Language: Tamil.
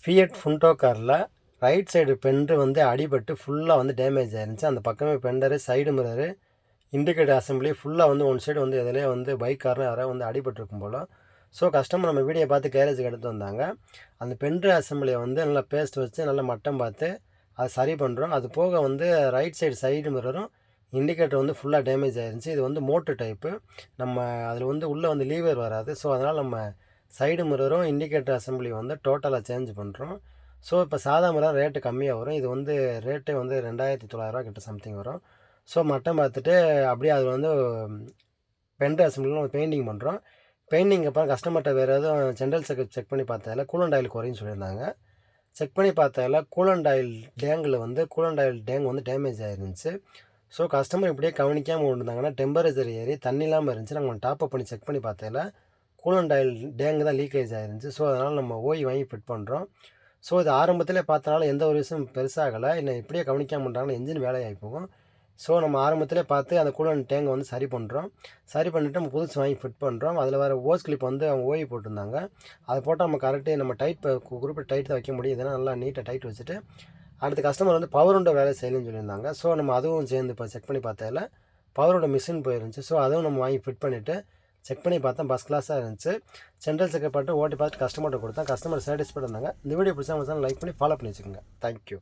ஃபியட் ஃபுண்டோ காரில் ரைட் சைடு பெண்டர் வந்து அடிபட்டு ஃபுல்லாக வந்து டேமேஜ் ஆயிருந்துச்சு. அந்த பக்கமே பெண்டரு, சைடு மிரரு, இண்டிகேட்டர் அசம்பிளி ஃபுல்லாக வந்து ஒன் சைடு வந்து எதுலேயே வந்து பைக் காரில் யாராவது வந்து அடிபட்டிருக்கும் போல். ஸோ கஸ்டமர் நம்ம வீடியோ பார்த்து கேரேஜுக்கு எடுத்து வந்தாங்க. அந்த பெண்டர் அசம்பிளியை வந்து நல்லா பேஸ்ட் வச்சு நல்லா மட்டம் பார்த்து அதை சரி பண்ணுறோம். அது போக வந்து ரைட் சைடு மிரரும் இண்டிகேட்டர் வந்து ஃபுல்லாக டேமேஜ் ஆயிருந்துச்சு. இது வந்து மோட்ரு டைப்பு. நம்ம அதில் வந்து உள்ளே வந்து லீவர் வராது. ஸோ அதனால் நம்ம சைடு மிரரும் இண்டிகேட்டர் அசம்பிளி வந்து டோட்டலாக சேஞ்ச் பண்ணுறோம். ஸோ இப்போ சாதா மிரர் ரேட்டு கம்மியாக வரும். இது வந்து ரேட்டே வந்து 2900 கிட்ட சம்திங் வரும். ஸோ மட்டம் பார்த்துட்டு அப்படியே அதில் வந்து பெண்டர் அசம்பிளியில் நம்ம பெயிண்டிங் பண்ணுறோம். பெயிண்டிங் அப்புறம் கஸ்டமர்கிட்ட வேறு எதுவும் ஜென்ரல் செக் பண்ணி பார்த்ததில் கூலண்ட் ஆயில் குறைன்னு சொல்லியிருந்தாங்க. செக் பண்ணி பார்த்ததில் கூலண்ட் ஆயில் டேங்க் வந்து டேமேஜ் ஆயிருந்துச்சு. ஸோ கஸ்டமர் இப்படியே கவனிக்காமல் விட்டுருந்தாங்கன்னா டெம்பரேச்சர் ஏறி தண்ணி இல்லாமல் இருந்துச்சு. நாங்கள் டாப்அப் பண்ணி செக் பண்ணி பார்த்ததில் கூலண்ட் ஆயில் டேங்க் தான் லீக்கேஜ் ஆயிருந்துச்சு. ஸோ அதனால் நம்ம ஓய் வாங்கி ஃபிட் பண்ணுறோம். ஸோ இது ஆரம்பத்திலே பார்த்தனால எந்த ஒரு விஷயம் பெருசாகலை. இன்னும் இப்படியே கவனிக்காமல் பண்ணுறாங்கன்னா என்ஜின் வேலையாகி போகும். ஸோ நம்ம ஆரம்பத்திலே பார்த்து அந்த கூலண்ட் டேங்கை வந்து சரி பண்ணுறோம். சரி பண்ணிவிட்டு நம்ம புதுசு வாங்கி ஃபிட் பண்ணுறோம். அதில் வேறு ஓஸ் கிளிப் வந்து அவங்க ஓய் போட்டிருந்தாங்க. அதை போட்டால் நம்ம கரெக்டு நம்ம டைட் குறிப்பிட்ட டைட் தான் வைக்க முடியும். இதெல்லாம் நல்லா நீட்டாக டைட் வச்சுட்டு அடுத்த கஸ்டமர் வந்து பவர் விண்டோ வேலை செய்யணும்னு சொல்லியிருந்தாங்க. ஸோ நம்ம அதுவும் சேர்ந்து இப்போ செக் பண்ணி பார்த்ததில் பவர் விண்டோ மிஷின் போயிருந்துச்சு. ஸோ அதுவும் நம்ம வாங்கி ஃபிட் பண்ணிவிட்டு செக் பண்ணி பார்த்தா ஃபஸ்ட் கிளாஸாக இருந்துச்சு. ஜென்ரல் செக்கப் பண்ணிட்டு ஓட்டி பார்த்துட்டு கஸ்டமர்கிட்ட கொடுத்தா கஸ்டமர் சாட்டிஸ்ஃபைட் இருந்தாங்க. இந்த வீடியோ பிடிச்சா லைக் பண்ணி ஃபாலோ பண்ணி வச்சுக்கோங்க. தேங்க்யூ.